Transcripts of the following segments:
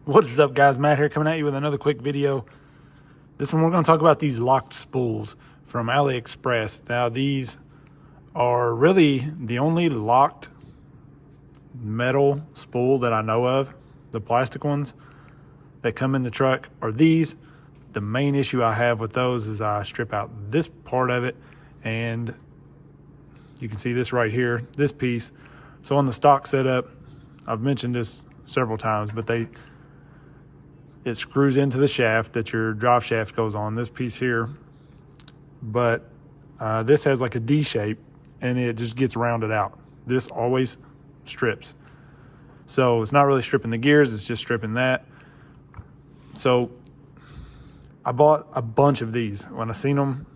What is up, guys? Matt here, coming at you with another quick video. This one we're going to talk about these locked spools from Aliexpress. Now these are really the only locked metal spool that I know of. The plastic ones that come in the truck are these. The main issue I have with those is I strip out this part of it, and you can see this right here, this piece. So on the stock setup, I've mentioned this several times, but it screws into the shaft that your drive shaft goes on, this piece here. But this has like a D shape and it just gets rounded out. This always strips. So it's not really stripping the gears, it's just stripping that. So I bought a bunch of these. When I seen them,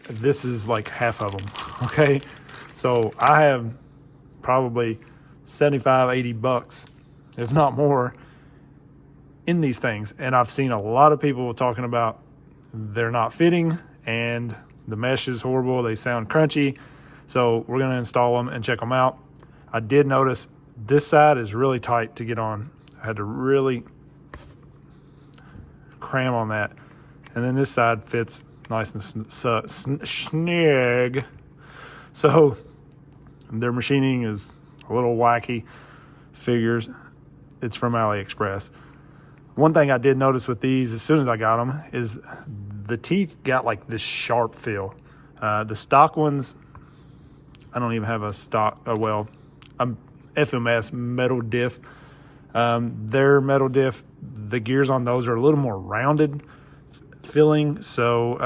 this is like half of them, okay? So I have probably 75, 80 bucks, if not more, in these things. And I've seen a lot of people talking about they're not fitting and the mesh is horrible, they sound crunchy. So we're gonna install them and check them out. I did notice this side is really tight to get on. I had to really cram on that. And then this side fits nice and snug. So their machining is a little wacky. Figures it's from Aliexpress. One thing I did notice with these as soon as I got them is the teeth got like this sharp feel. The stock ones, I don't even have a stock, FMS metal diff. Their metal diff, the gears on those are a little more rounded feeling. So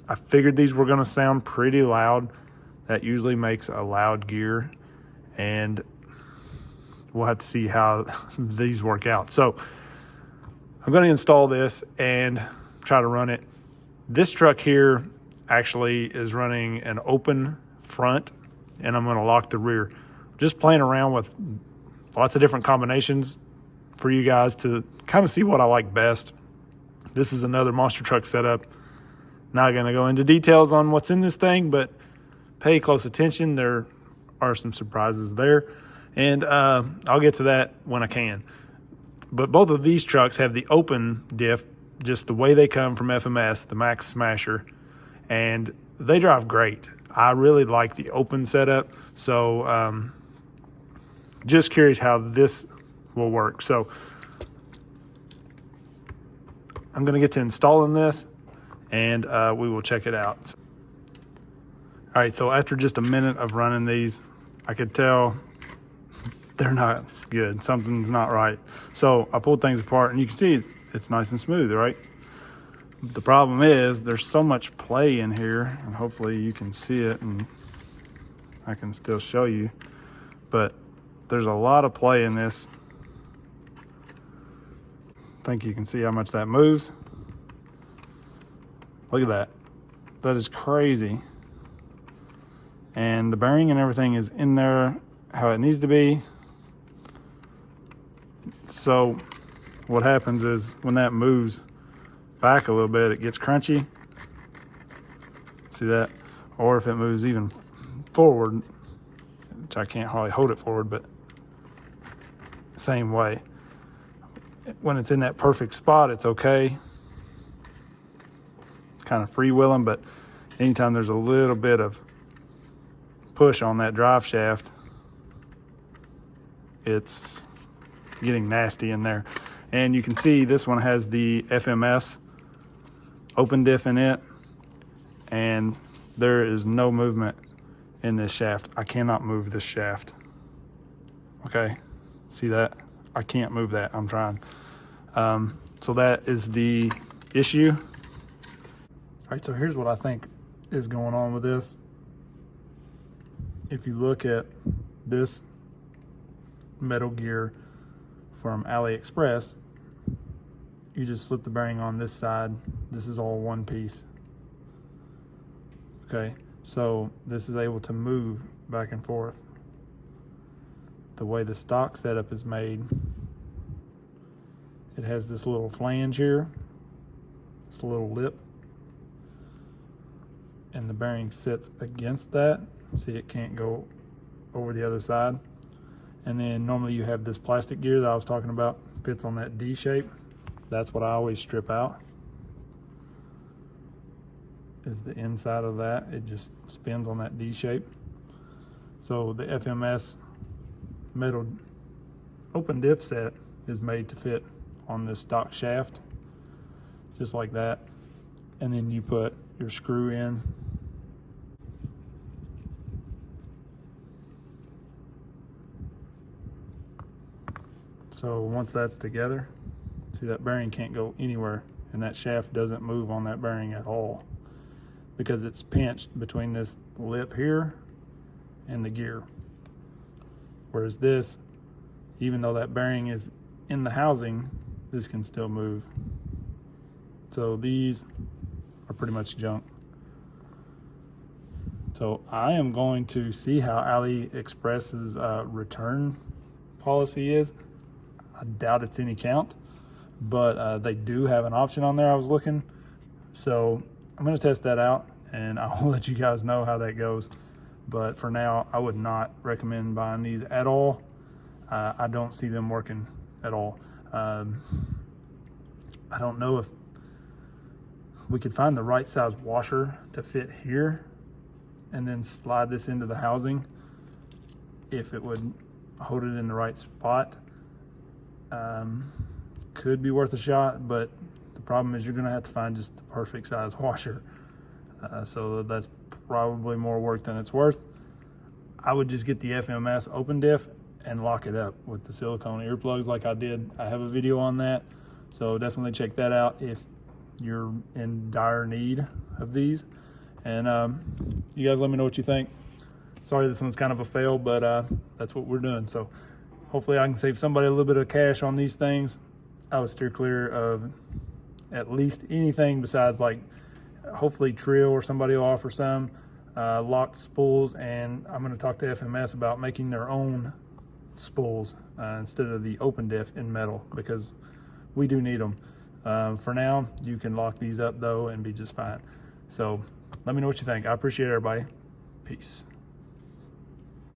I figured these were gonna sound pretty loud. That usually makes a loud gear, and we'll have to see how these work out. So I'm going to install this and try to run it. This truck here actually is running an open front, and I'm going to lock the rear. Just playing around with lots of different combinations for you guys to kind of see what I like best. This is another monster truck setup. Not going to go into details on what's in this thing, but pay close attention. There are some surprises there, and I'll get to that when I can. But both of these trucks have the open diff, just the way they come from FMS, the Max Smasher, and they drive great. I really like the open setup, so just curious how this will work. So I'm going to get to installing this, and we will check it out. All right, so after just a minute of running these, I could tell they're not good. Something's not right. So I pulled things apart, and you can see it's nice and smooth, right? The problem is there's so much play in here, and hopefully you can see it, and I can still show you, but there's a lot of play in this. I think you can see how much that moves. Look at that. That is crazy. And the bearing and everything is in there how it needs to be. So what happens is when that moves back a little bit, it gets crunchy. See that? Or if it moves even forward, which I can't hardly hold it forward, but same way. When it's in that perfect spot, it's okay. Kind of freewheeling, but anytime there's a little bit of push on that drive shaft, it's getting nasty in there. And you can see this one has the FMS open diff in it, and there is no movement in this shaft. I cannot move this shaft. Okay, see that? I can't move that. I'm trying. So that is the issue. All right, so here's what I think is going on with this. If you look at this metal gear from Aliexpress, you just slip the bearing on this side. This is all one piece. Okay, so this is able to move back and forth. The way the stock setup is made, it has this little flange here, this little lip, and the bearing sits against that. See, it can't go over the other side. And then normally you have this plastic gear that I was talking about, fits on that D shape. That's what I always strip out, is the inside of that. It just spins on that D shape. So the FMS metal open diff set is made to fit on this stock shaft, just like that. And then you put your screw in. So once that's together, see that bearing can't go anywhere, and that shaft doesn't move on that bearing at all because it's pinched between this lip here and the gear. Whereas this, even though that bearing is in the housing, this can still move. So these are pretty much junk. So I am going to see how Aliexpress's return policy is. I doubt it's any count, but they do have an option on there. I was looking, so I'm going to test that out, and I'll let you guys know how that goes. But for now, I would not recommend buying these at all. I don't see them working at all. I don't know if we could find the right size washer to fit here and then slide this into the housing, if it would hold it in the right spot. Could be worth a shot, but the problem is you're gonna have to find just the perfect size washer. So that's probably more work than it's worth. I would just get the FMS open diff and lock it up with the silicone earplugs like I did. I have a video on that, so definitely check that out if you're in dire need of these. And you guys let me know what you think. Sorry this one's kind of a fail, but that's what we're doing. So hopefully I can save somebody a little bit of cash on these things. I would steer clear of at least anything besides, like, hopefully Trill or somebody will offer some locked spools, and I'm going to talk to FMS about making their own spools instead of the open diff in metal, because we do need them. For now, you can lock these up though and be just fine. So let me know what you think. I appreciate everybody. Peace.